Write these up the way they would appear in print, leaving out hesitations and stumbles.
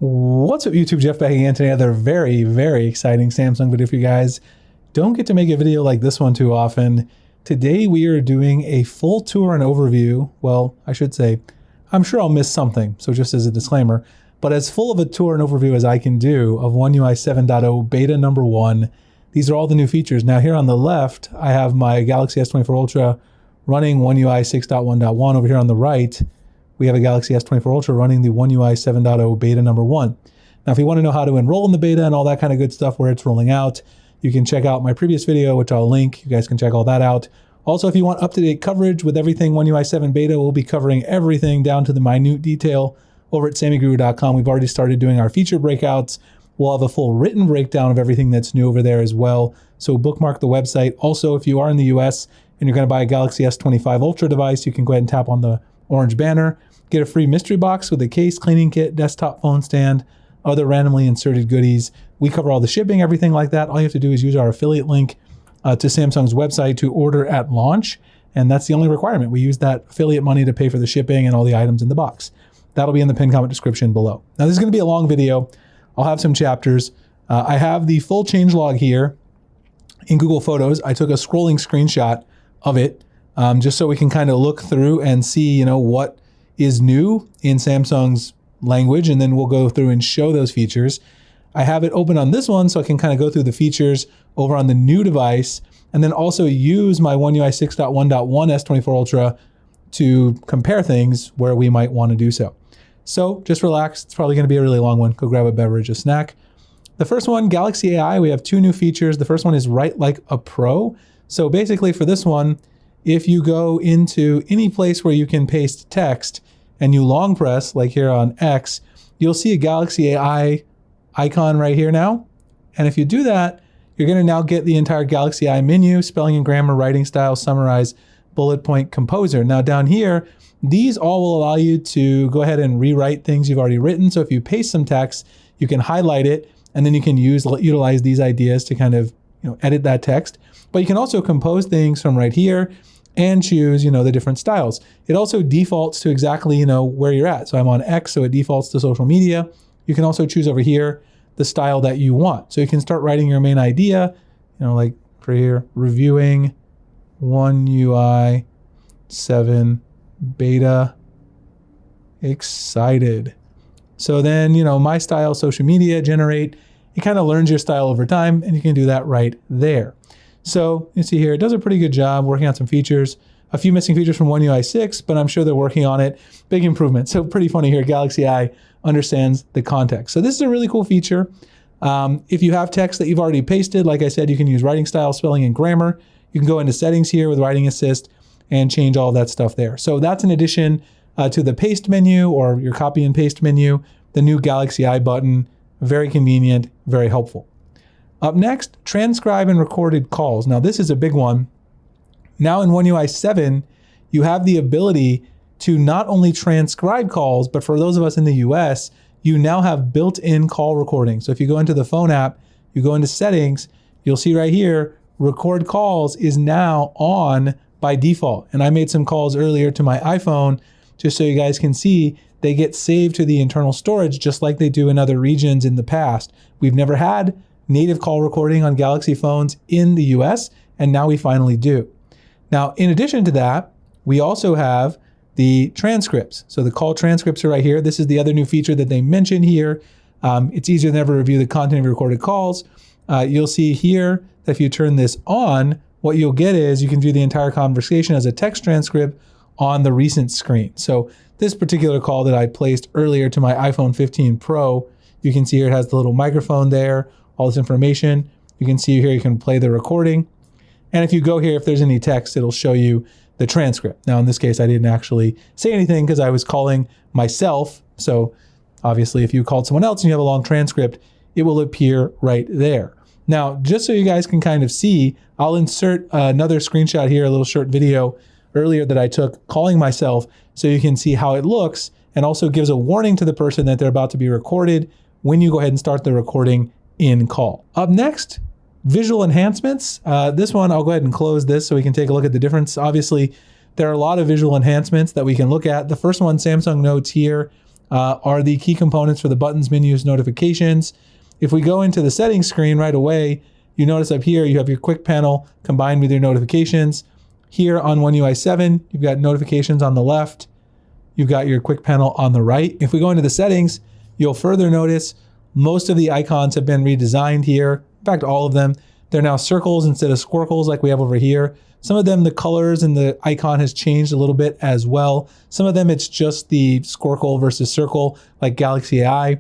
What's up, YouTube? Jeff back again today. Another very, very exciting Samsung video for you guys. Don't get to make a video like this one too often. Today we are doing a full tour and overview. Well, I should say, I'm sure I'll miss something, so just as a disclaimer, but as full of a tour and overview as I can do of One UI 7.0 beta number 1. These are all the new features. Now here on the left, I have my Galaxy S24 Ultra running One UI 6.1.1. Over here on the right, we have a Galaxy S24 Ultra running the One UI 7.0 beta number 1. Now, if you want to know how to enroll in the beta and all that kind of good stuff where it's rolling out, you can check out my previous video, which I'll link. You guys can check all that out. Also, if you want up-to-date coverage with everything One UI 7 beta, we'll be covering everything down to the minute detail over at sammyguru.com. We've already started doing our feature breakouts. We'll have a full written breakdown of everything that's new over there as well. So bookmark the website. Also, if you are in the US and you're going to buy a Galaxy S25 Ultra device, you can go ahead and tap on the orange banner, get a free mystery box with a case, cleaning kit, desktop phone stand, other randomly inserted goodies. We cover all the shipping, everything like that. All you have to do is use our affiliate link to Samsung's website to order at launch. And that's the only requirement. We use that affiliate money to pay for the shipping and all the items in the box. That'll be in the pinned comment description below. Now, this is going to be a long video. I'll have some chapters. I have the full changelog here in Google Photos. I took a scrolling screenshot of it just so we can kind of look through and see, what is new in Samsung's language, and then we'll go through and show those features. I have it open on this one so I can kind of go through the features over on the new device, and then also use my One UI 6.1.1 S24 Ultra to compare things where we might want to do so. So just relax. It's probably going to be a really long one. Go grab a beverage, a snack. The first one, Galaxy AI, we have two new features. The first one is Write Like a Pro. So basically for this one, if you go into any place where you can paste text and you long press, like here on X, you'll see a Galaxy AI icon right here now. And if you do that, you're going to now get the entire Galaxy AI menu, spelling and grammar, writing style, summarize, bullet point, composer. Now down here, these all will allow you to go ahead and rewrite things you've already written. So if you paste some text, you can highlight it, and then you can utilize these ideas to kind of edit that text. But you can also compose things from right here and choose the different styles. It also defaults to exactly where you're at. So I'm on X, so it defaults to social media. You can also choose over here the style that you want. So you can start writing your main idea, like for here, reviewing One UI 7 beta, excited. So then, my style, social media, generate, it kind of learns your style over time, and you can do that right there. So you see here, it does a pretty good job working on some features, a few missing features from One UI 6, but I'm sure they're working on it. Big improvement. So pretty funny here, Galaxy AI understands the context. So this is a really cool feature. If you have text that you've already pasted, like I said, you can use writing style, spelling, and grammar. You can go into settings here with Writing Assist and change all that stuff there. So that's in addition to the paste menu or your copy and paste menu, the new Galaxy AI button, very convenient, very helpful. Up next, transcribe and recorded calls. Now this is a big one. Now in One UI 7, you have the ability to not only transcribe calls, but for those of us in the US, you now have built-in call recording. So if you go into the phone app, you go into settings, you'll see right here, record calls is now on by default. And I made some calls earlier to my iPhone just so you guys can see they get saved to the internal storage just like they do in other regions in the past. We've never had native call recording on Galaxy phones in the US, and now we finally do. Now, in addition to that, we also have the transcripts. So the call transcripts are right here. This is the other new feature that they mentioned here. It's easier than ever to review the content of your recorded calls. You'll see here that if you turn this on, what you'll get is you can view the entire conversation as a text transcript on the recent screen. So this particular call that I placed earlier to my iPhone 15 Pro, you can see here it has the little microphone there, all this information. You can see here you can play the recording. And if you go here, if there's any text, it'll show you the transcript. Now in this case, I didn't actually say anything because I was calling myself. So obviously if you called someone else and you have a long transcript, it will appear right there. Now, just so you guys can kind of see, I'll insert another screenshot here, a little short video earlier that I took calling myself so you can see how it looks, and also gives a warning to the person that they're about to be recorded when you go ahead and start the recording in call. Up next, visual enhancements. This one, I'll go ahead and close this so we can take a look at the difference. Obviously, there are a lot of visual enhancements that we can look at. The first one, Samsung notes here, are the key components for the buttons, menus, notifications. If we go into the settings screen right away, you notice up here you have your quick panel combined with your notifications. Here on One UI 7, you've got notifications on the left. You've got your quick panel on the right. If we go into the settings, you'll further notice most of the icons have been redesigned here. In fact, all of them. They're now circles instead of squircles like we have over here. Some of them, the colors and the icon has changed a little bit as well. Some of them, it's just the squircle versus circle like Galaxy AI.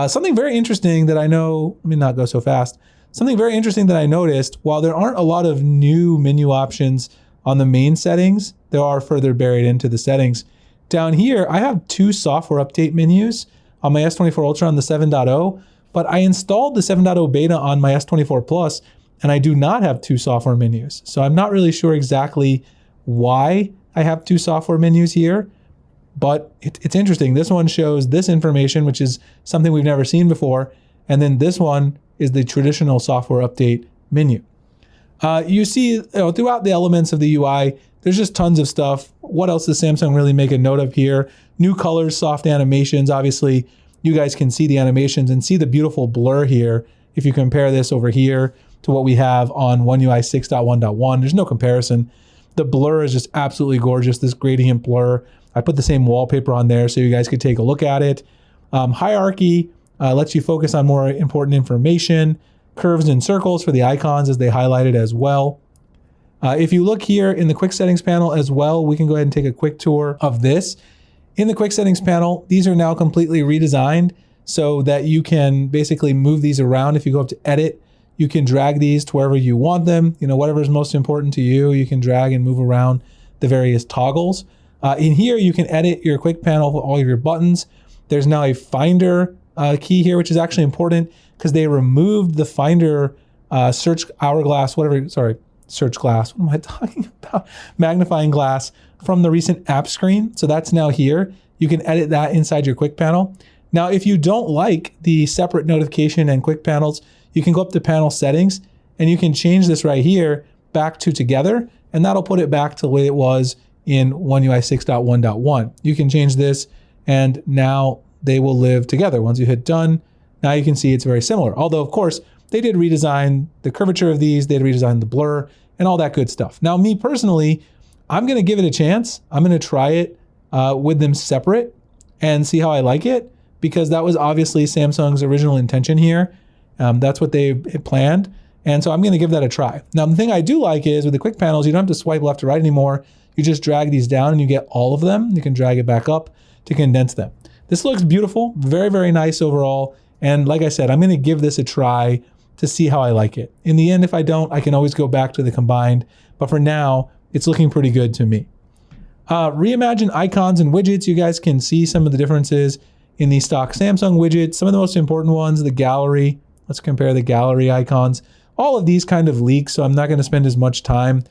Something very interesting that I know, let me not go so fast. Something very interesting that I noticed, while there aren't a lot of new menu options on the main settings, there are further buried into the settings. Down here, I have 2 software update menus on my S24 Ultra on the 7.0, but I installed the 7.0 beta on my S24 Plus, and I do not have 2 software menus. So I'm not really sure exactly why I have 2 software menus here, but it's interesting. This one shows this information, which is something we've never seen before, and then this one is the traditional software update menu. You see throughout the elements of the UI, there's just tons of stuff. What else does Samsung really make a note of here? New colors, soft animations. Obviously, you guys can see the animations and see the beautiful blur here. If you compare this over here to what we have on One UI 6.1.1, there's no comparison. The blur is just absolutely gorgeous, this gradient blur. I put the same wallpaper on there so you guys could take a look at it. Hierarchy lets you focus on more important information. Curves and circles for the icons as they highlighted as well. If you look here in the quick settings panel as well, we can go ahead and take a quick tour of this. In the quick settings panel, these are now completely redesigned so that you can basically move these around. If you go up to edit, you can drag these to wherever you want them. Whatever is most important to you, you can drag and move around the various toggles. In here, you can edit your quick panel with all of your buttons. There's now a finder key here, which is actually important because they removed the finder search glass. What am I talking about? Magnifying glass from the recent app screen. So that's now here. You can edit that inside your quick panel. Now, if you don't like the separate notification and quick panels, you can go up to panel settings and you can change this right here back to together, and that'll put it back to the way it was in One UI 6.1.1. You can change this and now they will live together. Once you hit done, now you can see it's very similar. Although, of course, they did redesign the curvature of these, they did redesign the blur and all that good stuff. Now, me personally, I'm gonna give it a chance. I'm gonna try it with them separate and see how I like it, because that was obviously Samsung's original intention here. That's what they planned. And so I'm gonna give that a try. Now, the thing I do like is with the quick panels, you don't have to swipe left to right anymore. You just drag these down and you get all of them. You can drag it back up to condense them. This looks beautiful, very, very nice overall. And like I said, I'm gonna give this a try to see how I like it. In the end, if I don't, I can always go back to the combined. But for now, it's looking pretty good to me. Reimagine icons and widgets. You guys can see some of the differences in the stock Samsung widgets. Some of the most important ones, the gallery. Let's compare the gallery icons. All of these kind of leaks, so I'm not gonna spend as much time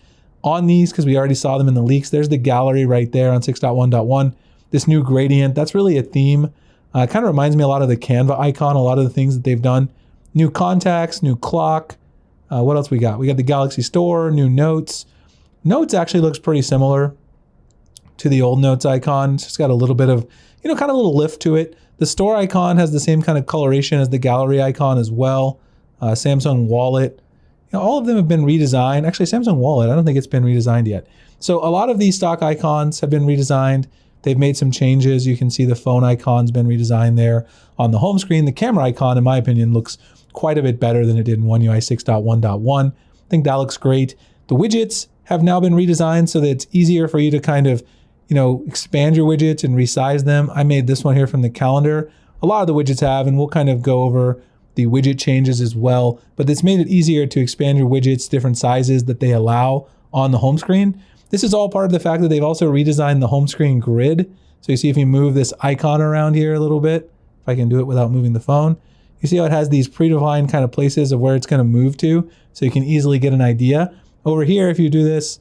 on these because we already saw them in the leaks. There's the gallery right there on 6.1.1. This new gradient, that's really a theme. Kind of reminds me a lot of the Canva icon, a lot of the things that they've done. New contacts, new clock. What else we got? We got the Galaxy Store, new notes. Notes actually looks pretty similar to the old notes icon. It's just got a little bit of, kind of a little lift to it. The store icon has the same kind of coloration as the gallery icon as well. Samsung Wallet. All of them have been redesigned. Actually, Samsung Wallet, I don't think it's been redesigned yet. So a lot of these stock icons have been redesigned. They've made some changes. You can see the phone icon's been redesigned there on the home screen. The camera icon, in my opinion, looks quite a bit better than it did in One UI 6.1.1. I think that looks great. The widgets have now been redesigned so that it's easier for you to kind of, expand your widgets and resize them. I made this one here from the calendar. A lot of the widgets have, and we'll kind of go over the widget changes as well, but it's made it easier to expand your widgets, different sizes that they allow on the home screen. This is all part of the fact that they've also redesigned the home screen grid. So you see if you move this icon around here a little bit, if I can do it without moving the phone, you see how it has these predefined kind of places of where it's going to move to, so you can easily get an idea. Over here, if you do this,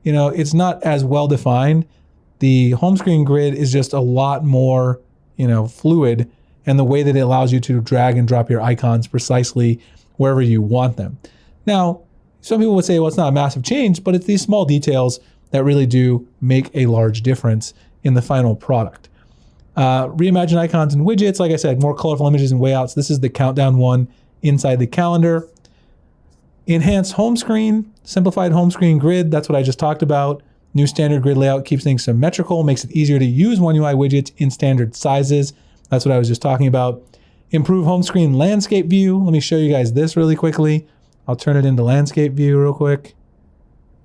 it's not as well defined. The home screen grid is just a lot more, fluid, and the way that it allows you to drag and drop your icons precisely wherever you want them. Now, some people would say, well, it's not a massive change, but it's these small details that really do make a large difference in the final product. Reimagine icons and widgets. Like I said, more colorful images and layouts. This is the countdown one inside the calendar. Enhanced home screen, simplified home screen grid. That's what I just talked about. New standard grid layout keeps things symmetrical, makes it easier to use One UI widgets in standard sizes. That's what I was just talking about. Improve home screen landscape view. Let me show you guys this really quickly. I'll turn it into landscape view real quick.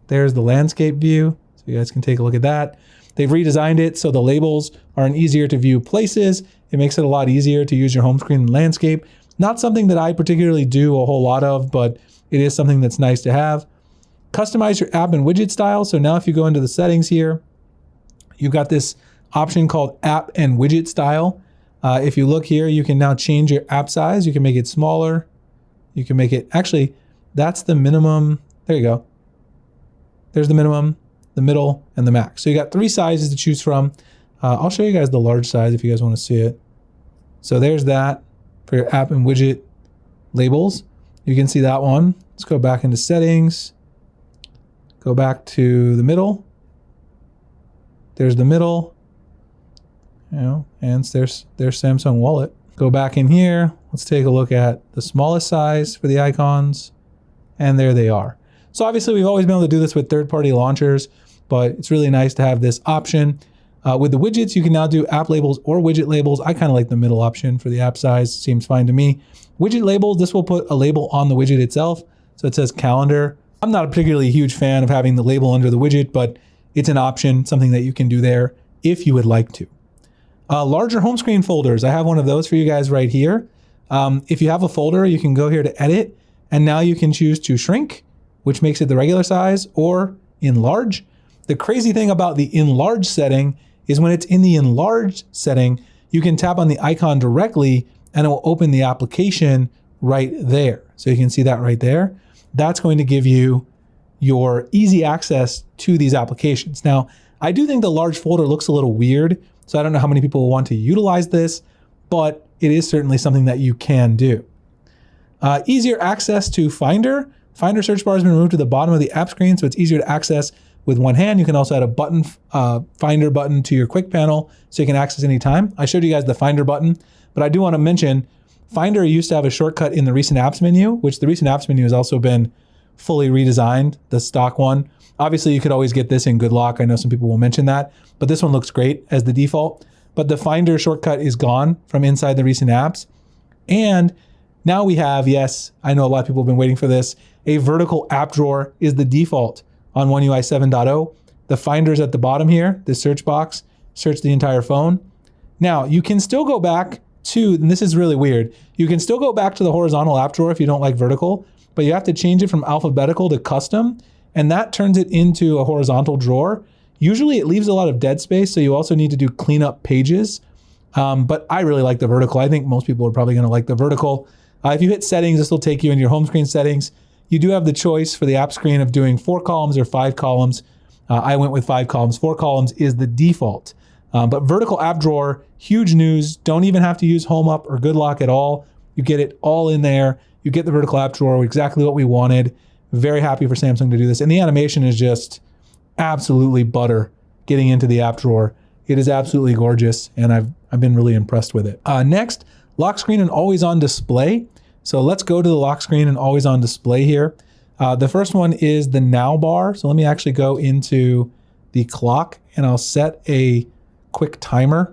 There's the landscape view, so you guys can take a look at that. They've redesigned it so the labels are in easier to view places. It makes it a lot easier to use your home screen landscape. Not something that I particularly do a whole lot of, but it is something that's nice to have. Customize your app and widget style. So now if you go into the settings here, you've got this option called app and widget style. If you look here, you can now change your app size. You can make it smaller. You can make it, actually, that's the minimum. There you go. There's the minimum, the middle, and the max. So you got 3 sizes to choose from. I'll show you guys the large size if you guys want to see it. So there's that for your app and widget labels. You can see that one. Let's go back into settings. Go back to the middle. There's the middle. And there's Samsung Wallet. Go back in here. Let's take a look at the smallest size for the icons. And there they are. So obviously we've always been able to do this with third-party launchers, but it's really nice to have this option. With the widgets, you can now do app labels or widget labels. I kind of like the middle option for the app size. Seems fine to me. Widget labels, this will put a label on the widget itself. So it says calendar. I'm not a particularly huge fan of having the label under the widget, but it's an option, something that you can do there if you would like to. Larger home screen folders. I have one of those for you guys right here. If you have a folder, you can go here to edit, and now you can choose to shrink, which makes it the regular size, or enlarge. The crazy thing about the enlarge setting is when it's in the enlarged setting, you can tap on the icon directly and it will open the application right there. So you can see that right there. That's going to give you your easy access to these applications. Now, I do think the large folder looks a little weird, so I don't know how many people will want to utilize this, but it is certainly something that you can do. Easier access to Finder. Finder search bar has been moved to the bottom of the app screen, so it's easier to access with one hand. You can also add a button, Finder button to your quick panel, so you can access anytime. I showed you guys the Finder button, but I do want to mention Finder used to have a shortcut in the recent apps menu, which the recent apps menu has also been fully redesigned, the stock one. Obviously, you could always get this in Good Lock. I know some people will mention that, but this one looks great as the default. But the Finder shortcut is gone from inside the recent apps. And now we have, yes, I know a lot of people have been waiting for this, a vertical app drawer is the default on One UI 7.0. The Finder's at the bottom here, the search box, search the entire phone. Now, you can still go back to, and this is really weird, you can still go back to the horizontal app drawer if you don't like vertical, but you have to change it from alphabetical to custom, and that turns it into a horizontal drawer. Usually it leaves a lot of dead space, so you also need to do clean up pages, but I really like the vertical. I think most people are probably gonna like the vertical. If you hit settings, this will take you into your home screen settings. You do have the choice for the app screen of doing 4 columns or 5 columns. I went with 5 columns. 4 columns is the default. But vertical app drawer, huge news. Don't even have to use Home Up or Good Lock at all. You get it all in there. You get the vertical app drawer, exactly what we wanted. Very happy for Samsung to do this. And the animation is just absolutely butter getting into the app drawer. It is absolutely gorgeous, and I've been really impressed with it. Next, lock screen and always on display. So let's go to the lock screen and always on display here. The first one is the now bar. So let me actually go into the clock and I'll set a quick timer.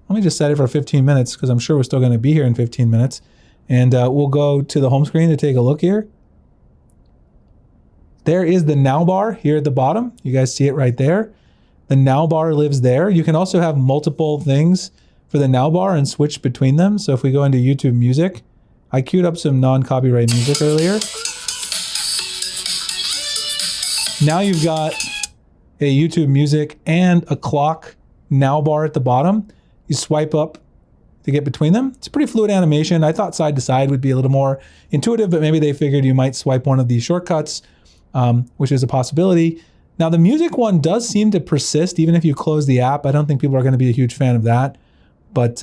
Let me just set it for 15 minutes because I'm sure we're still going to be here in 15 minutes. And we'll go to the home screen to take a look here. There is the now bar here at the bottom. You guys see it right there. The now bar lives there. You can also have multiple things for the now bar and switch between them. So if we go into YouTube Music, I queued up some non-copyright music earlier. Now you've got a YouTube Music and a clock now bar at the bottom. You swipe up to get between them. It's a pretty fluid animation. I thought side to side would be a little more intuitive, but maybe they figured you might swipe one of these shortcuts, which is a possibility. Now the music one does seem to persist even if you close the app. I don't think people are going to be a huge fan of that, but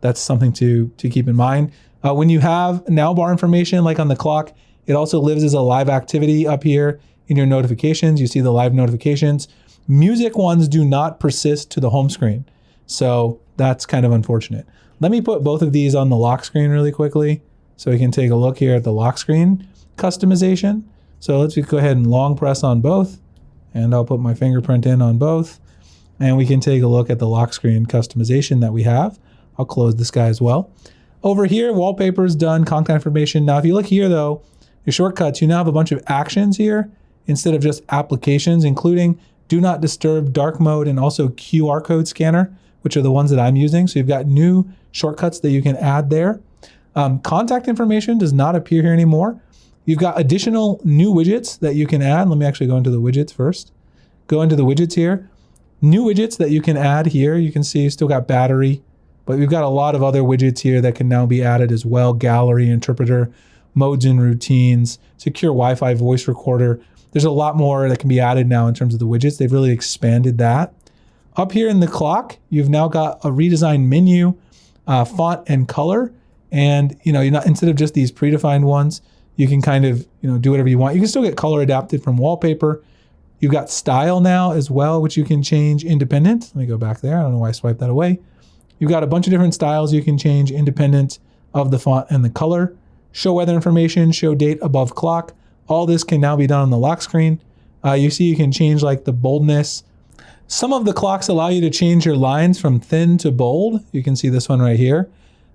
that's something to keep in mind. When you have now bar information like on the clock, it also lives as a live activity up here in your notifications. You see the live notifications. Music ones do not persist to the home screen. So That's kind of unfortunate. Let me put both of these on the lock screen really quickly so we can take a look here at the lock screen customization. So let's go ahead and long press on both, and I'll put my fingerprint in on both, and we can take a look at the lock screen customization that we have. I'll close this guy as well. Over here, wallpapers done, contact information. Now, if you look here though, your shortcuts, you now have a bunch of actions here instead of just applications, including do not disturb, dark mode, and also QR code scanner, which are the ones that I'm using. So you've got new shortcuts that you can add there. Contact information does not appear here anymore. You've got additional new widgets that you can add. Let me actually go into the widgets first. Go into the widgets here. New widgets that you can add here. You can see you still got battery, but we've got a lot of other widgets here that can now be added as well. Gallery, interpreter, modes and routines, secure Wi-Fi voice recorder. There's a lot more that can be added now in terms of the widgets. They've really expanded that. Up here in the clock, you've now got a redesigned menu, font and color. And you're not, instead of just these predefined ones, you can kind of do whatever you want. You can still get color adapted from wallpaper. You've got style now as well, which you can change independent. Let me go back there. I don't know why I swiped that away. You've got a bunch of different styles you can change independent of the font and the color. Show weather information, show date above clock. All this can now be done on the lock screen. You see you can change like the boldness. Some of the clocks allow you to change your lines from thin to bold. You can see this one right here.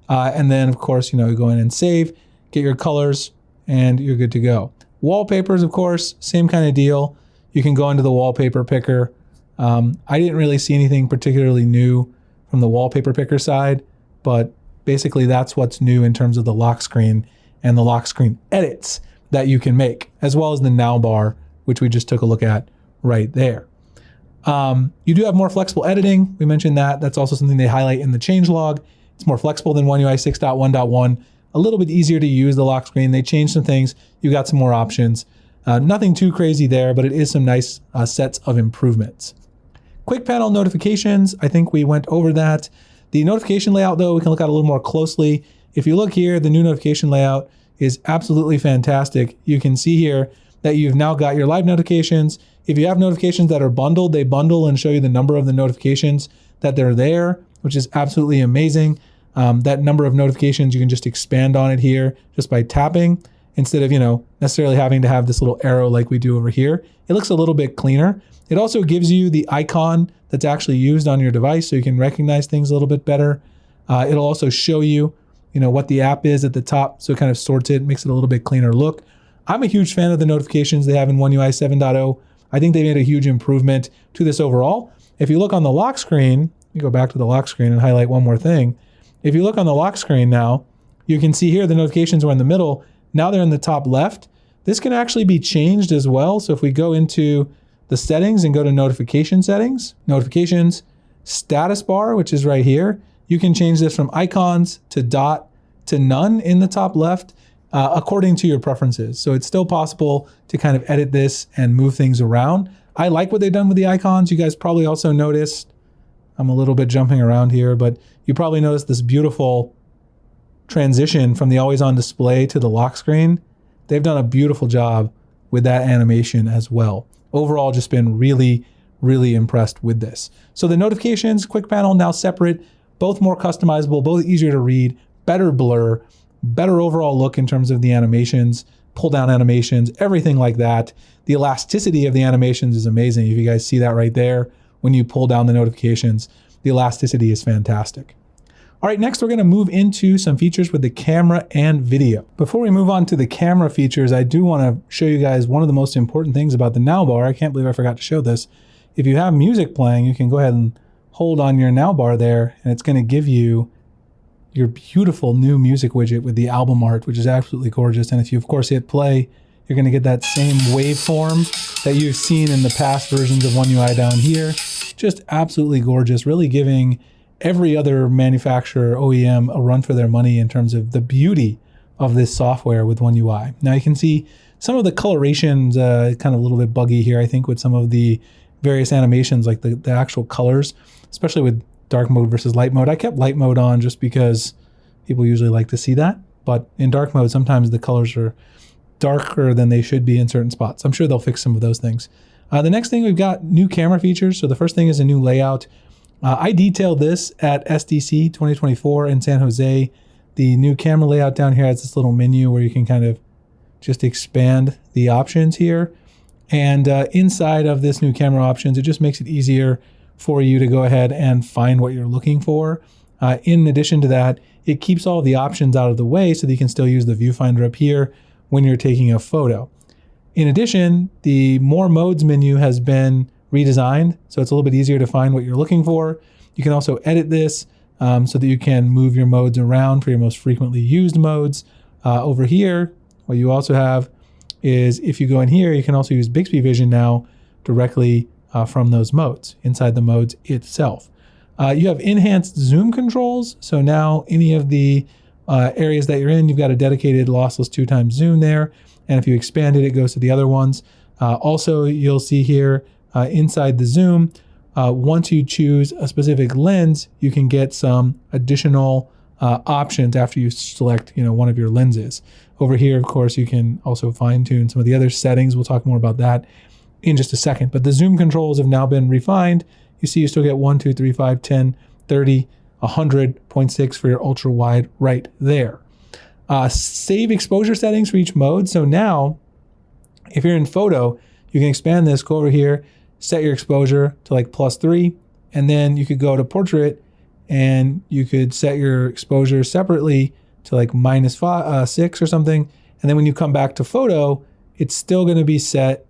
And then of course, you go in and save, get your colors, and you're good to go. Wallpapers, of course, same kind of deal. You can go into the wallpaper picker. I didn't really see anything particularly new from the wallpaper picker side, but basically that's what's new in terms of the lock screen and the lock screen edits that you can make, as well as the now bar, which we just took a look at right there. You do have more flexible editing. We mentioned that. That's also something they highlight in the changelog. It's more flexible than One UI 6.1.1. A little bit easier to use the lock screen. They changed some things. You got some more options. Nothing too crazy there, but it is some nice sets of improvements. Quick panel notifications. I think we went over that. The notification layout, though, we can look at a little more closely. If you look here, the new notification layout is absolutely fantastic. You can see here that you've now got your live notifications. If you have notifications that are bundled, they bundle and show you the number of the notifications that they're there, which is absolutely amazing. That number of notifications, you can just expand on it here just by tapping instead of, necessarily having to have this little arrow like we do over here. It looks a little bit cleaner. It also gives you the icon that's actually used on your device so you can recognize things a little bit better. It'll also show you, what the app is at the top. So it kind of sorts it, makes it a little bit cleaner look. I'm a huge fan of the notifications they have in One UI 7.0. I think they made a huge improvement to this overall. If you look on the lock screen, you go back to the lock screen and highlight one more thing. If you look on the lock screen now, you can see here the notifications were in the middle. Now they're in the top left. This can actually be changed as well. So if we go into the settings and go to notification settings, notifications, status bar, which is right here, you can change this from icons to dot to none in the top left according to your preferences. So it's still possible to kind of edit this and move things around. I like what they've done with the icons. You guys probably also noticed, I'm a little bit jumping around here, but you probably noticed this beautiful transition from the always on display to the lock screen. They've done a beautiful job with that animation as well. Overall, just been really, really impressed with this. So the notifications, quick panel now separate, both more customizable, both easier to read, better blur, better overall look in terms of the animations, pull down animations, everything like that. The elasticity of the animations is amazing. If you guys see that right there, when you pull down the notifications, the elasticity is fantastic. All right, next we're gonna move into some features with the camera and video. Before we move on to the camera features, I do wanna show you guys one of the most important things about the now bar. I can't believe I forgot to show this. If you have music playing, you can go ahead and hold on your now bar there, and it's gonna give you your beautiful new music widget with the album art, which is absolutely gorgeous. And if you of course hit play, you're gonna get that same waveform that you've seen in the past versions of One UI down here. Just absolutely gorgeous, really giving every other manufacturer, OEM, a run for their money in terms of the beauty of this software with One UI. Now you can see some of the colorations kind of a little bit buggy here, I think, with some of the various animations, like the actual colors, especially with dark mode versus light mode. I kept light mode on just because people usually like to see that. But in dark mode, sometimes the colors are darker than they should be in certain spots. I'm sure they'll fix some of those things. The next thing, we've got new camera features. So the first thing is a new layout. I detailed this at SDC 2024 in San Jose. The new camera layout down here has this little menu where you can kind of just expand the options here. And inside of this new camera options, it just makes it easier for you to go ahead and find what you're looking for. In addition to that, it keeps all the options out of the way so that you can still use the viewfinder up here when you're taking a photo. In addition, the More Modes menu has been redesigned, so it's a little bit easier to find what you're looking for. You can also edit this so that you can move your modes around for your most frequently used modes. Over here, what you also have is if you go in here, you can also use Bixby Vision now directly from those modes, inside the modes itself. You have enhanced zoom controls, so now any of the areas that you're in, you've got a dedicated lossless 2x zoom there, and if you expand it, it goes to the other ones. Also, you'll see here inside the zoom, once you choose a specific lens, you can get some additional options after you select one of your lenses. Over here, of course, you can also fine-tune some of the other settings. We'll talk more about that in just a second. But the zoom controls have now been refined. You see you still get 1, 2, 3, 5, 10, 30, 100.6 for your ultra wide right there. Save exposure settings for each mode. So now, if you're in photo, you can expand this, go over here, set your exposure to like +3, and then you could go to portrait and you could set your exposure separately to like -6 or something. And then when you come back to photo, it's still going to be set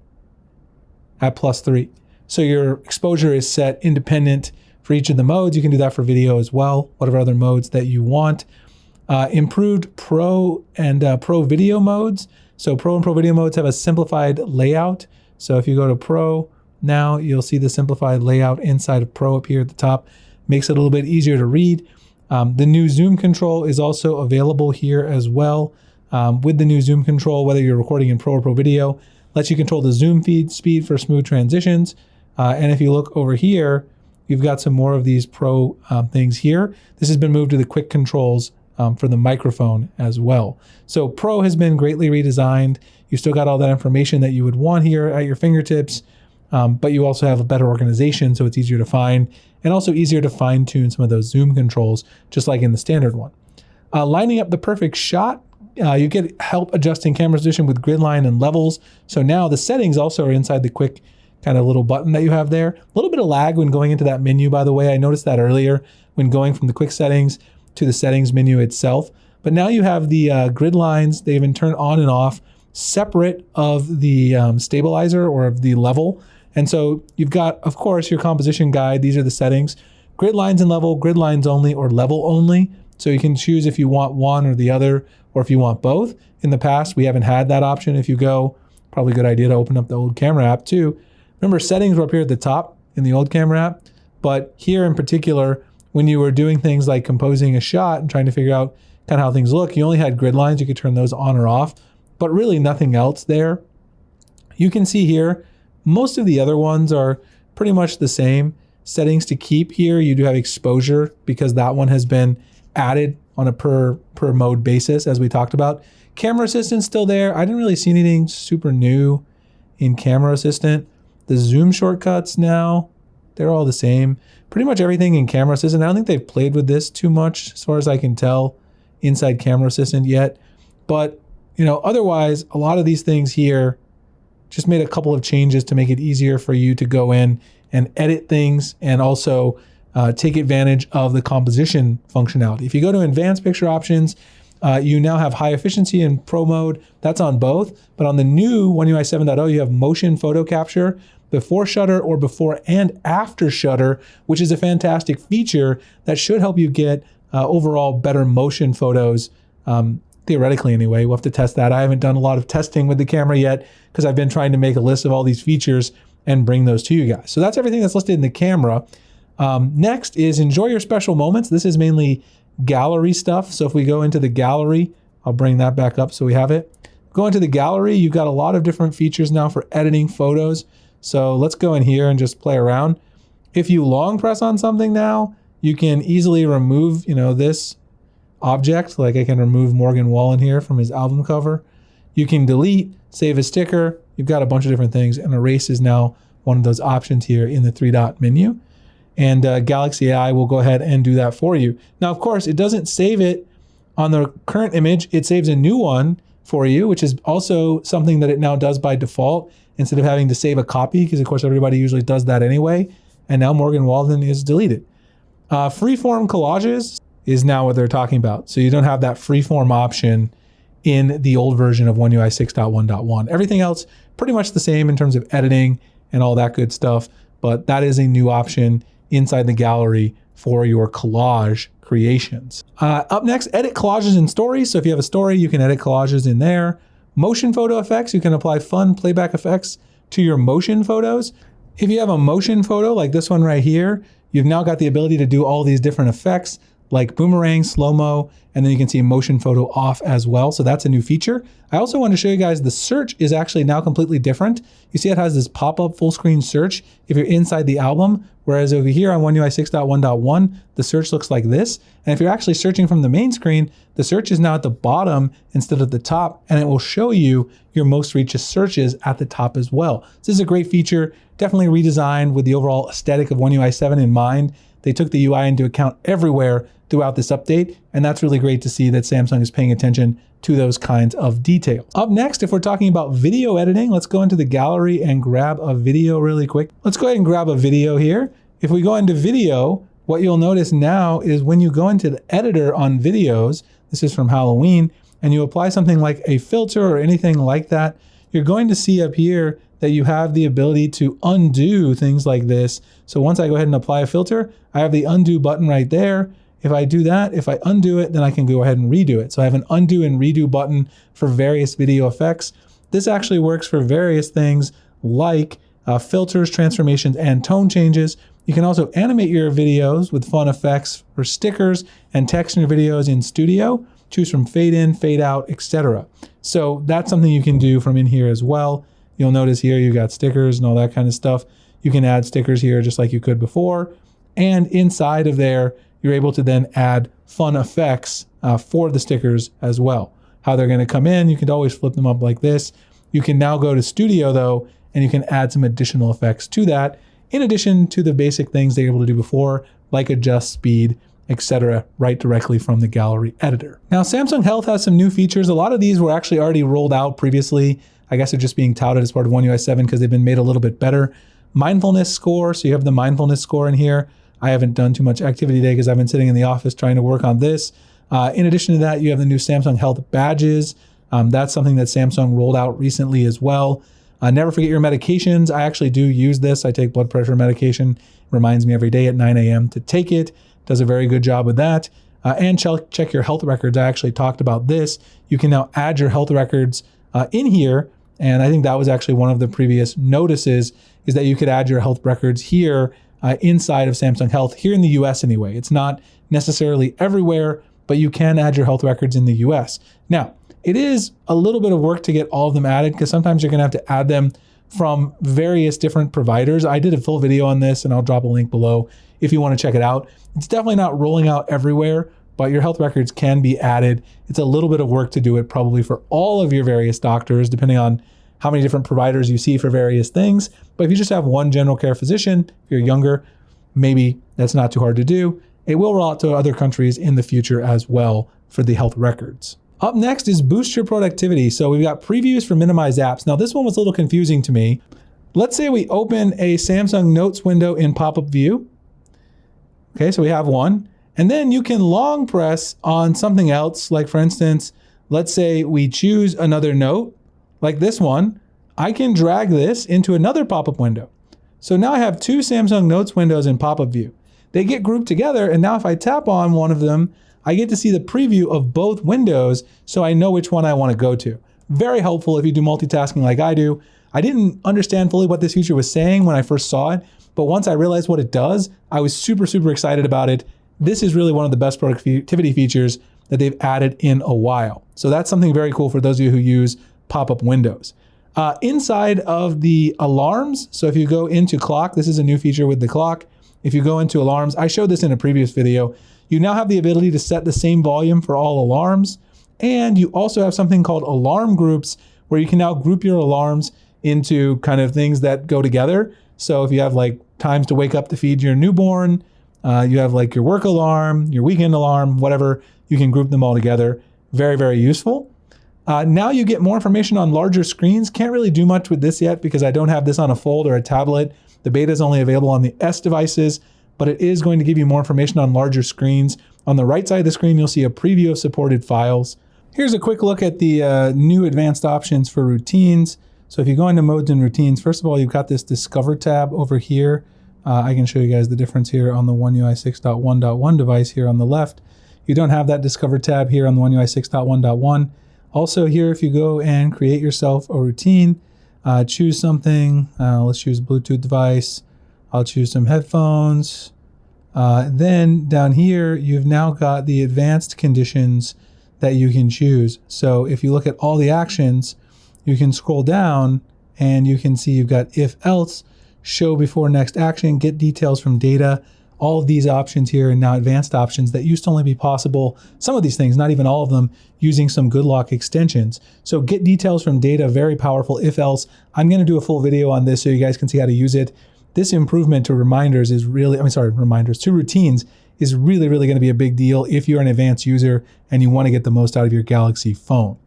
at +3. So your exposure is set independent for each of the modes. You can do that for video as well, whatever other modes that you want. Improved Pro and Pro Video modes. So Pro and Pro Video modes have a simplified layout. So if you go to Pro now, you'll see the simplified layout inside of Pro up here at the top. Makes it a little bit easier to read. The new zoom control is also available here as well. With the new zoom control, whether you're recording in Pro or Pro Video, lets you control the zoom speed for smooth transitions. And if you look over here, you've got some more of these Pro things here. This has been moved to the quick controls for the microphone as well. So Pro has been greatly redesigned. You still got all that information that you would want here at your fingertips, but you also have a better organization, so it's easier to find, and also easier to fine tune some of those zoom controls, just like in the standard one. Lining up the perfect shot, you get help adjusting camera position with grid line and levels. So now the settings also are inside the quick kind of little button that you have there. A little bit of lag when going into that menu, by the way. I noticed that earlier when going from the quick settings to the settings menu itself. But now you have the grid lines. They've been turned on and off separate of the stabilizer or of the level. And so you've got, of course, your composition guide. These are the settings. Grid lines and level, grid lines only or level only. So you can choose if you want one or the other, or if you want both. In the past, we haven't had that option. If you go, probably a good idea to open up the old camera app too. Remember, settings were up here at the top in the old camera app, but here in particular, when you were doing things like composing a shot and trying to figure out kind of how things look, you only had grid lines. You could turn those on or off, but really nothing else there. You can see here, most of the other ones are pretty much the same. Settings to keep here, you do have exposure because that one has been added on a per mode basis, as we talked about. Camera Assistant's still there. I didn't really see anything super new in Camera Assistant. The zoom shortcuts now, they're all the same. Pretty much everything in Camera Assistant. I don't think they've played with this too much, as far as I can tell, inside Camera Assistant yet. But otherwise, a lot of these things here just made a couple of changes to make it easier for you to go in and edit things and also take advantage of the composition functionality. If you go to advanced picture options, you now have high efficiency in Pro mode. That's on both. But on the new One UI 7.0, you have motion photo capture before shutter or before and after shutter, which is a fantastic feature that should help you get overall better motion photos, theoretically anyway. We'll have to test that. I haven't done a lot of testing with the camera yet because I've been trying to make a list of all these features and bring those to you guys. So that's everything that's listed in the camera. Next is enjoy your special moments. This is mainly gallery stuff. So if we go into the gallery, I'll bring that back up so we have it. Go into the gallery, you've got a lot of different features now for editing photos. So let's go in here and just play around. If you long press on something now, you can easily remove, this object. Like I can remove Morgan Wallen here from his album cover. You can delete, save a sticker. You've got a bunch of different things, and erase is now one of those options here in the 3-dot menu. and Galaxy AI will go ahead and do that for you. Now, of course, it doesn't save it on the current image. It saves a new one for you, which is also something that it now does by default instead of having to save a copy, because of course everybody usually does that anyway. And now Morgan Walden is deleted. Freeform collages is now what they're talking about. So you don't have that freeform option in the old version of One UI 6.1.1. Everything else pretty much the same in terms of editing and all that good stuff, but that is a new option inside the gallery for your collage creations. Up next, edit collages and stories. So if you have a story, you can edit collages in there. Motion photo effects, you can apply fun playback effects to your motion photos. If you have a motion photo like this one right here, you've now got the ability to do all these different effects like boomerang, slow-mo, and then you can see motion photo off as well. So that's a new feature. I also want to show you guys the search is actually now completely different. You see it has this pop-up full screen search if you're inside the album, whereas over here on One UI 6.1.1, the search looks like this. And if you're actually searching from the main screen, the search is now at the bottom instead of the top, and it will show you your most reached searches at the top as well. So this is a great feature, definitely redesigned with the overall aesthetic of One UI 7 in mind. They took the UI into account everywhere throughout this update, and that's really great to see that Samsung is paying attention to those kinds of details. Up next, if we're talking about video editing, let's go into the gallery and grab a video really quick. Let's go ahead and grab a video here. If we go into video, what you'll notice now is when you go into the editor on videos, this is from Halloween, and you apply something like a filter or anything like that, you're going to see up here that you have the ability to undo things like this. So once I go ahead and apply a filter, I have the undo button right there. If I do that, if I undo it, then I can go ahead and redo it. So I have an undo and redo button for various video effects. This actually works for various things like filters, transformations, and tone changes. You can also animate your videos with fun effects for stickers and text in your videos in Studio. Choose from fade in, fade out, etc. So that's something you can do from in here as well. You'll notice here you got stickers and all that kind of stuff. You can add stickers here just like you could before. And inside of there, you're able to then add fun effects for the stickers as well. How they're going to come in, you can always flip them up like this. You can now go to Studio though, and you can add some additional effects to that, in addition to the basic things they were able to do before, like adjust speed, etc., right directly from the gallery editor. Now, Samsung Health has some new features. A lot of these were actually already rolled out previously. I guess they're just being touted as part of One UI 7 because they've been made a little bit better. Mindfulness score, so you have the mindfulness score in here. I haven't done too much activity today because I've been sitting in the office trying to work on this. In addition to that, you have the new Samsung Health badges. That's something that Samsung rolled out recently as well. Never forget your medications. I actually do use this. I take blood pressure medication. It reminds me every day at 9 a.m. to take it. Does a very good job with that. And check your health records. I actually talked about this. You can now add your health records in here. And I think that was actually one of the previous notices, is that you could add your health records here inside of Samsung Health, here in the US anyway. It's not necessarily everywhere, but you can add your health records in the US. Now, it is a little bit of work to get all of them added because sometimes you're gonna have to add them from various different providers. I did a full video on this and I'll drop a link below if you wanna check it out. It's definitely not rolling out everywhere, but your health records can be added. It's a little bit of work to do it probably for all of your various doctors, depending on how many different providers you see for various things. But if you just have one general care physician, if you're younger, maybe that's not too hard to do. It will roll out to other countries in the future as well for the health records. Up next is boost your productivity. So we've got previews for minimized apps. Now this one was a little confusing to me. Let's say we open a Samsung Notes window in pop-up view. Okay, so we have one. And then you can long press on something else. Like for instance, let's say we choose another note, like this one. I can drag this into another pop-up window. So now I have two Samsung Notes windows in pop-up view. They get grouped together, and now if I tap on one of them, I get to see the preview of both windows so I know which one I want to go to. Very helpful if you do multitasking like I do. I didn't understand fully what this feature was saying when I first saw it, but once I realized what it does, I was super, super excited about it. This is really one of the best productivity features that they've added in a while. So that's something very cool for those of you who use pop-up windows. Inside of the alarms, so if you go into clock, this is a new feature with the clock. If you go into alarms, I showed this in a previous video, you now have the ability to set the same volume for all alarms. And you also have something called alarm groups, where you can now group your alarms into kind of things that go together. So if you have like times to wake up to feed your newborn. You have like your work alarm, your weekend alarm, whatever. You can group them all together. Very, very useful. Now you get more information on larger screens. Can't really do much with this yet because I don't have this on a fold or a tablet. The beta is only available on the S devices, but it is going to give you more information on larger screens. On the right side of the screen, you'll see a preview of supported files. Here's a quick look at the new advanced options for routines. So if you go into modes and routines, first of all, you've got this Discover tab over here. I can show you guys the difference here on the One UI 6.1.1 device here on the left. You don't have that Discover tab here on the One UI 6.1.1. Also here, if you go and create yourself a routine, choose something. Let's choose Bluetooth device. I'll choose some headphones. Then down here, you've now got the advanced conditions that you can choose. So if you look at all the actions, you can scroll down and you can see you've got if else, show before next action, get details from data. All of these options here and now advanced options that used to only be possible, some of these things, not even all of them, using some good lock extensions. So get details from data, very powerful if else. I'm going to do a full video on this so you guys can see how to use it. This improvement to reminders is really, to routines is really, really going to be a big deal if you're an advanced user and you want to get the most out of your Galaxy phone.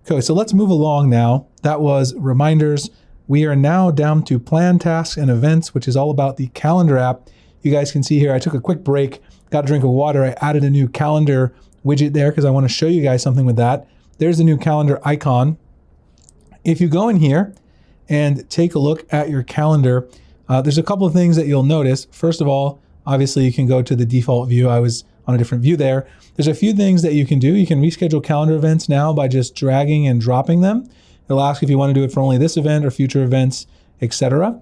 Okay, so let's move along now. That was reminders. We are now down to plan tasks and events, which is all about the calendar app. You guys can see here, I took a quick break, got a drink of water. I added a new calendar widget there because I want to show you guys something with that. There's the new calendar icon. If you go in here and take a look at your calendar, there's a couple of things that you'll notice. First of all, obviously you can go to the default view. I was on a different view there. There's a few things that you can do. You can reschedule calendar events now by just dragging and dropping them. It'll ask if you want to do it for only this event or future events, etc.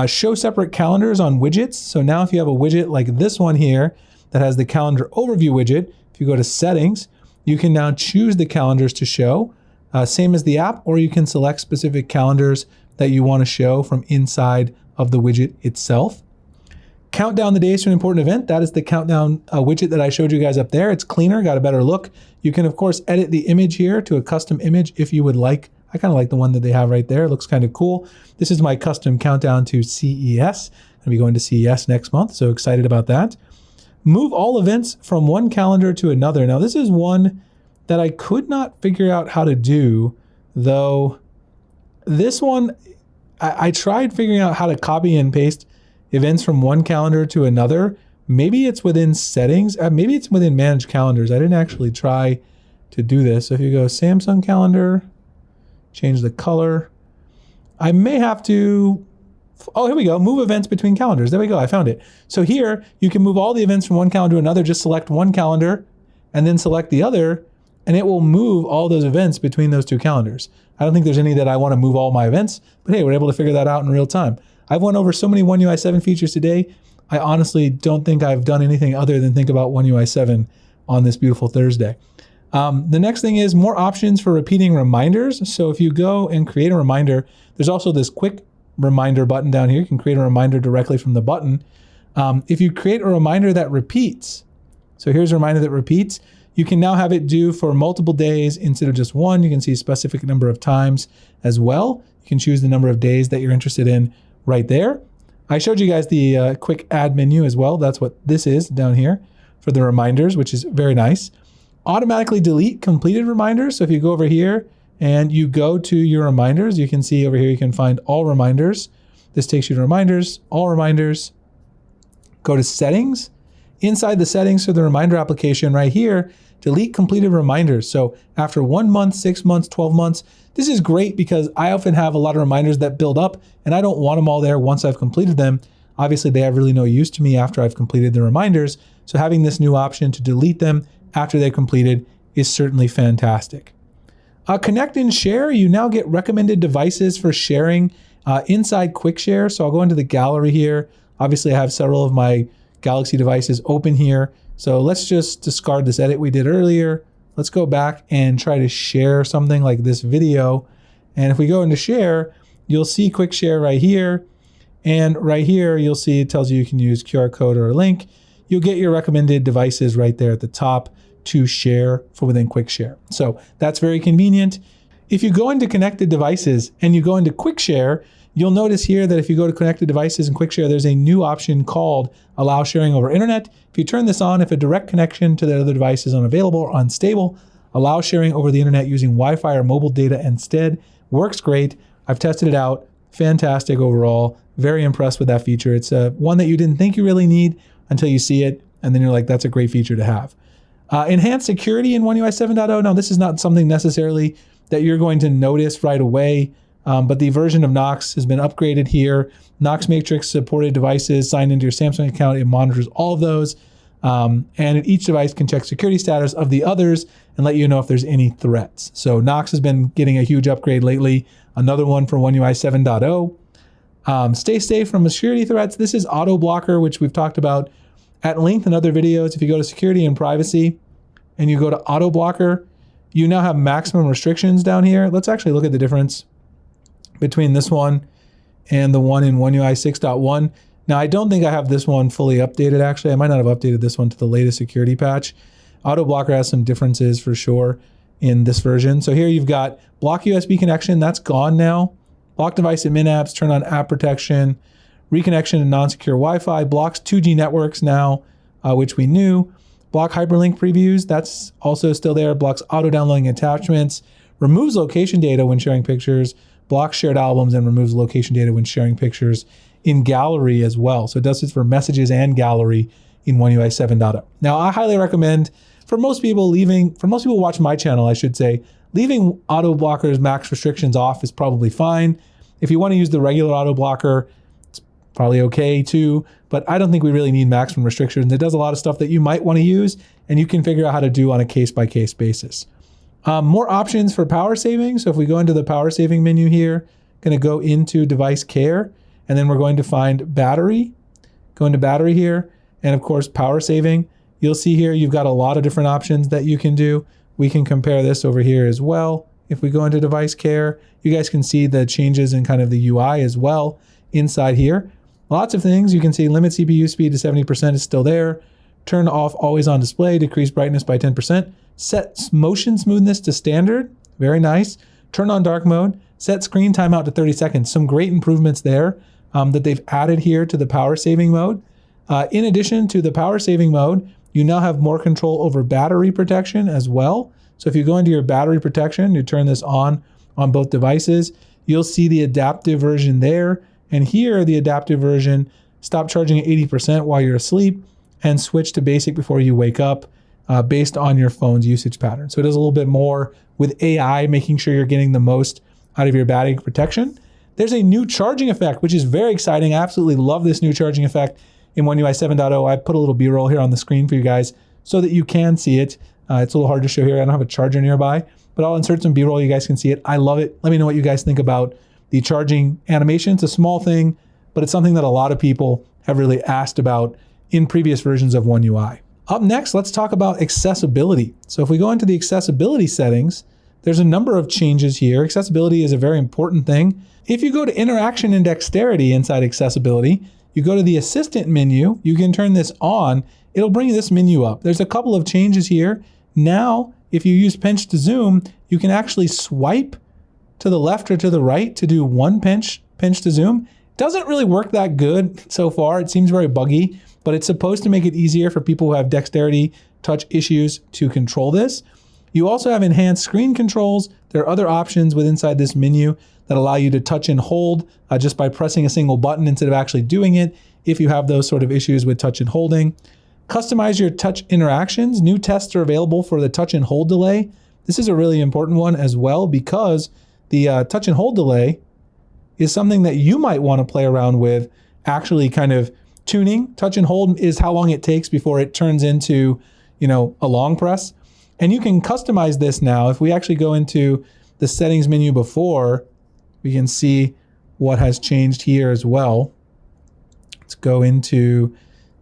Show separate calendars on widgets. So now if you have a widget like this one here that has the calendar overview widget, if you go to settings, you can now choose the calendars to show, same as the app, or you can select specific calendars that you want to show from inside of the widget itself. Count down the days to an important event. That is the countdown widget that I showed you guys up there. It's cleaner, got a better look. You can of course edit the image here to a custom image if you would like. I kind of like the one that they have right there. It looks kind of cool. This is my custom countdown to CES. I'll be going to CES next month, so excited about that. Move all events from one calendar to another. Now this is one that I could not figure out how to do, though this one, I tried figuring out how to copy and paste events from one calendar to another. Maybe it's within settings, maybe it's within managed calendars. I didn't actually try to do this. So if you go Samsung calendar, change the color. I may have to, oh, here we go, move events between calendars. There we go, I found it. So here, you can move all the events from one calendar to another, just select one calendar and then select the other, and it will move all those events between those two calendars. I don't think there's any that I want to move all my events, but hey, we're able to figure that out in real time. I've went over so many One UI 7 features today. I honestly don't think I've done anything other than think about One UI 7 on this beautiful Thursday. The next thing is more options for repeating reminders. So if you go and create a reminder, there's also this quick reminder button down here. You can create a reminder directly from the button. If you create a reminder that repeats, so here's a reminder that repeats, you can now have it do for multiple days instead of just one. You can see a specific number of times as well. You can choose the number of days that you're interested in right there. I showed you guys the quick add menu as well. That's what this is down here for the reminders, which is very nice. Automatically delete completed reminders. So if you go over here and you go to your reminders, you can see over here you can find all reminders. This takes you to reminders, all reminders. Go to settings. Inside the settings for the reminder application right here, delete completed reminders. So after 1 month, 6 months, 12 months, this is great because I often have a lot of reminders that build up and I don't want them all there once I've completed them. Obviously, they have really no use to me after I've completed the reminders. So having this new option to delete them after they're completed is certainly fantastic. Connect and share, you now get recommended devices for sharing inside Quick Share. So I'll go into the gallery here. Obviously, I have several of my Galaxy devices open here. So let's just discard this edit we did earlier. Let's go back and try to share something like this video. And if we go into share, you'll see Quick Share right here. And right here, you'll see it tells you can use QR code or a link. You'll get your recommended devices right there at the top to share from within Quick Share. So that's very convenient. If you go into connected devices and you go into Quick Share, You'll notice here that if you go to connected devices and quick share, there's a new option called allow sharing over internet. If you turn this on, if a direct connection to the other device is unavailable or unstable, allow sharing over the internet using Wi-Fi or mobile data instead. Works great. I've tested it out. Fantastic overall. Very impressed with that feature. It's one that you didn't think you really need until you see it, and then you're like, that's a great feature to have. Enhanced security in One UI 7.0. Now, this is not something necessarily that you're going to notice right away, but the version of Knox has been upgraded here. Knox Matrix supported devices signed into your Samsung account. It monitors all of those. And each device can check security status of the others and let you know if there's any threats. So Knox has been getting a huge upgrade lately. Another one for One UI 7.0. Stay safe from security threats. This is auto blocker, which we've talked about at length in other videos. If you go to security and privacy and you go to auto blocker, you now have maximum restrictions down here. Let's actually look at the difference between this one and the one in One UI 6.1. Now, I don't think I have this one fully updated, actually. I might not have updated this one to the latest security patch. Auto blocker has some differences for sure in this version. So here you've got block USB connection. That's gone now. Block device admin apps, turn on app protection, reconnection to non-secure Wi-Fi, blocks 2G networks now, which we knew. Block hyperlink previews, that's also still there. Blocks auto downloading attachments, removes location data when sharing pictures, blocks shared albums, and removes location data when sharing pictures in gallery as well. So it does this for messages and gallery in One UI 7.0. Now, I highly recommend for most people who watch my channel, I should say, leaving auto blockers max restrictions off is probably fine. If you want to use the regular auto blocker, it's probably okay too, but I don't think we really need maximum restrictions. It does a lot of stuff that you might want to use and you can figure out how to do on a case-by-case basis. More options for power saving. So if we go into the power saving menu here, going to go into device care, and then we're going to find battery, go into battery here, and of course power saving. You'll see here you've got a lot of different options that you can do. We can compare this over here as well. If we go into device care, you guys can see the changes in kind of the UI as well inside here. Lots of things. You can see limit CPU speed to 70% is still there. Turn off always on display, decrease brightness by 10%. Set motion smoothness to standard, very nice. Turn on dark mode, set screen timeout to 30 seconds. Some great improvements there that they've added here to the power saving mode. In addition to the power saving mode, you now have more control over battery protection as well. So if you go into your battery protection, you turn this on both devices, you'll see the adaptive version there. And here, the adaptive version, stop charging at 80% while you're asleep and switch to basic before you wake up based on your phone's usage pattern. So it does a little bit more with AI, making sure you're getting the most out of your battery protection. There's a new charging effect, which is very exciting. I absolutely love this new charging effect in One UI 7.0. I put a little B-roll here on the screen for you guys so that you can see it. It's a little hard to show here. I don't have a charger nearby, but I'll insert some B-roll. You guys can see it. I love it. Let me know what you guys think about the charging animation. It's a small thing, but it's something that a lot of people have really asked about in previous versions of One UI. Up next, let's talk about accessibility. So if we go into the accessibility settings, there's a number of changes here. Accessibility is a very important thing. If you go to interaction and dexterity inside accessibility, you go to the assistant menu, you can turn this on. It'll bring this menu up. There's a couple of changes here. Now, if you use pinch to zoom, you can actually swipe to the left or to the right to do one pinch to zoom. Doesn't really work that good so far. It seems very buggy, but it's supposed to make it easier for people who have dexterity touch issues to control this. You also have enhanced screen controls. There are other options within inside this menu that allow you to touch and hold just by pressing a single button instead of actually doing it if you have those sort of issues with touch and holding. Customize your touch interactions. New tests are available for the touch and hold delay. This is a really important one as well because the touch and hold delay is something that you might want to play around with, actually kind of tuning. Touch and hold is how long it takes before it turns into, a long press. And you can customize this now. If we actually go into the settings menu before, we can see what has changed here as well. Let's go into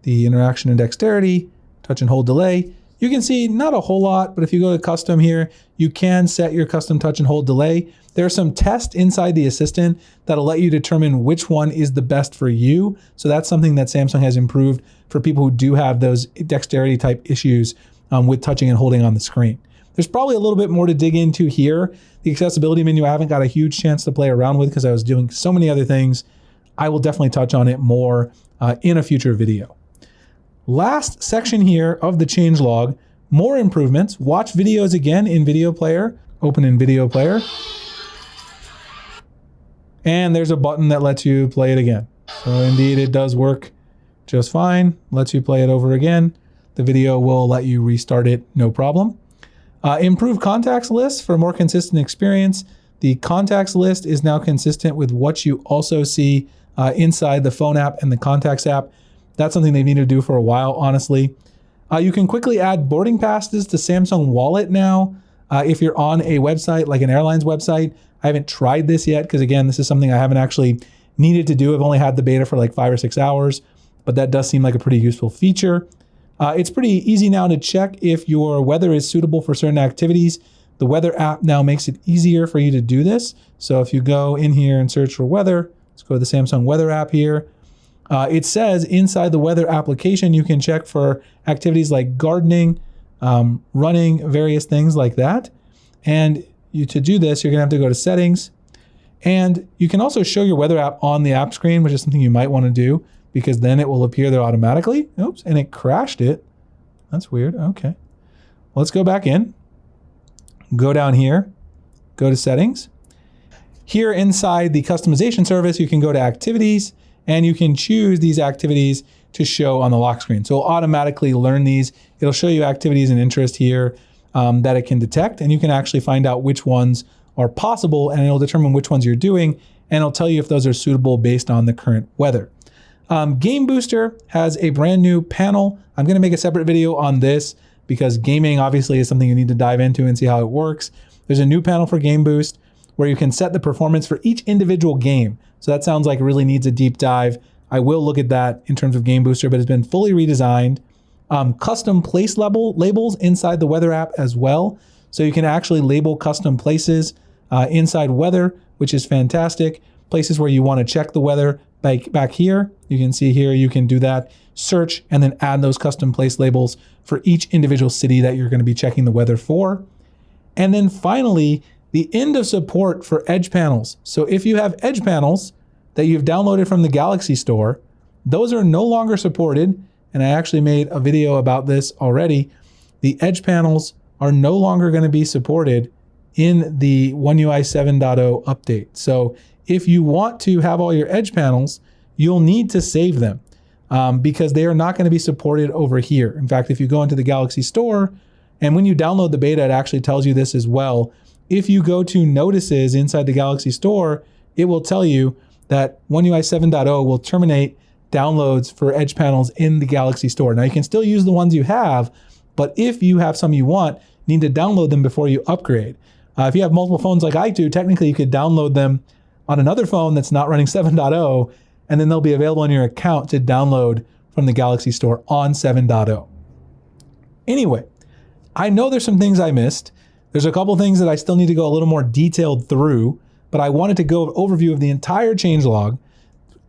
the interaction and dexterity, touch and hold delay. You can see not a whole lot, but if you go to custom here, you can set your custom touch and hold delay. There are some tests inside the assistant that'll let you determine which one is the best for you. So that's something that Samsung has improved for people who do have those dexterity type issues with touching and holding on the screen. There's probably a little bit more to dig into here. The accessibility menu, I haven't got a huge chance to play around with because I was doing so many other things. I will definitely touch on it more in a future video. Last section here of the changelog, more improvements. Watch videos again in Video Player. Open in Video Player. And there's a button that lets you play it again. So indeed, it does work just fine. Lets you play it over again. The video will let you restart it, no problem. Improve contacts list for a more consistent experience. The contacts list is now consistent with what you also see inside the phone app and the contacts app. That's something they need to do for a while, honestly. You can quickly add boarding passes to Samsung Wallet now. If you're on a website, like an airline's website. I haven't tried this yet because, again, this is something I haven't actually needed to do. I've only had the beta for like 5 or 6 hours, but that does seem like a pretty useful feature. It's pretty easy now to check if your weather is suitable for certain activities. The weather app now makes it easier for you to do this. So if you go in here and search for weather, let's go to the Samsung weather app here. It says inside the weather application, you can check for activities like gardening, running, various things like that. And to do this, you're gonna have to go to settings. And you can also show your weather app on the app screen, which is something you might wanna do because then it will appear there automatically. Oops, and it crashed it. That's weird, okay. Well, let's go back in, go down here, go to settings. Here inside the customization service, you can go to activities and you can choose these activities to show on the lock screen. So it'll automatically learn these. It'll show you activities and interest here that it can detect, and you can actually find out which ones are possible, and it'll determine which ones you're doing, and it'll tell you if those are suitable based on the current weather. Game Booster has a brand new panel. I'm gonna make a separate video on this because gaming obviously is something you need to dive into and see how it works. There's a new panel for Game Boost where you can set the performance for each individual game. So that sounds like it really needs a deep dive. I will look at that in terms of Game Booster, but it's been fully redesigned. Custom place labels inside the weather app as well. So you can actually label custom places inside weather, which is fantastic. Places where you want to check the weather back here. You can see here, you can do that, search, and then add those custom place labels for each individual city that you're going to be checking the weather for. And then finally, the end of support for edge panels. So if you have edge panels that you've downloaded from the Galaxy Store, those are no longer supported. And I actually made a video about this already. The edge panels are no longer going to be supported in the One UI 7.0 update. So if you want to have all your edge panels, you'll need to save them because they are not going to be supported over here. In fact, if you go into the Galaxy Store, and when you download the beta, it actually tells you this as well. If you go to notices inside the Galaxy Store, it will tell you that One UI 7.0 will terminate downloads for edge panels in the Galaxy Store. Now you can still use the ones you have, but if you have some you want, you need to download them before you upgrade. If you have multiple phones like I do, technically you could download them on another phone that's not running 7.0, and then they'll be available on your account to download from the Galaxy Store on 7.0. Anyway, I know there's some things I missed. There's a couple things that I still need to go a little more detailed through, but I wanted to go overview of the entire changelog.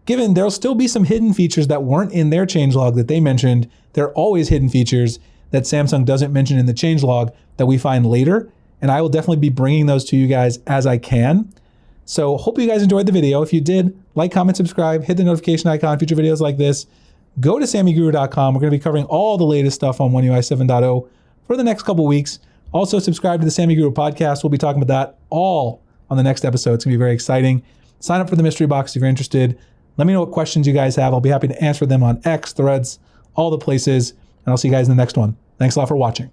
Given there'll still be some hidden features that weren't in their changelog that they mentioned. There are always hidden features that Samsung doesn't mention in the changelog that we find later, and I will definitely be bringing those to you guys as I can. So hope you guys enjoyed the video. If you did, like, comment, subscribe, hit the notification icon, future videos like this. Go to sammyguru.com. We're going to be covering all the latest stuff on One UI 7.0 for the next couple weeks. Also, subscribe to the Sammy Guru podcast. We'll be talking about that all on the next episode. It's going to be very exciting. Sign up for the mystery box if you're interested. Let me know what questions you guys have. I'll be happy to answer them on X, Threads, all the places. And I'll see you guys in the next one. Thanks a lot for watching.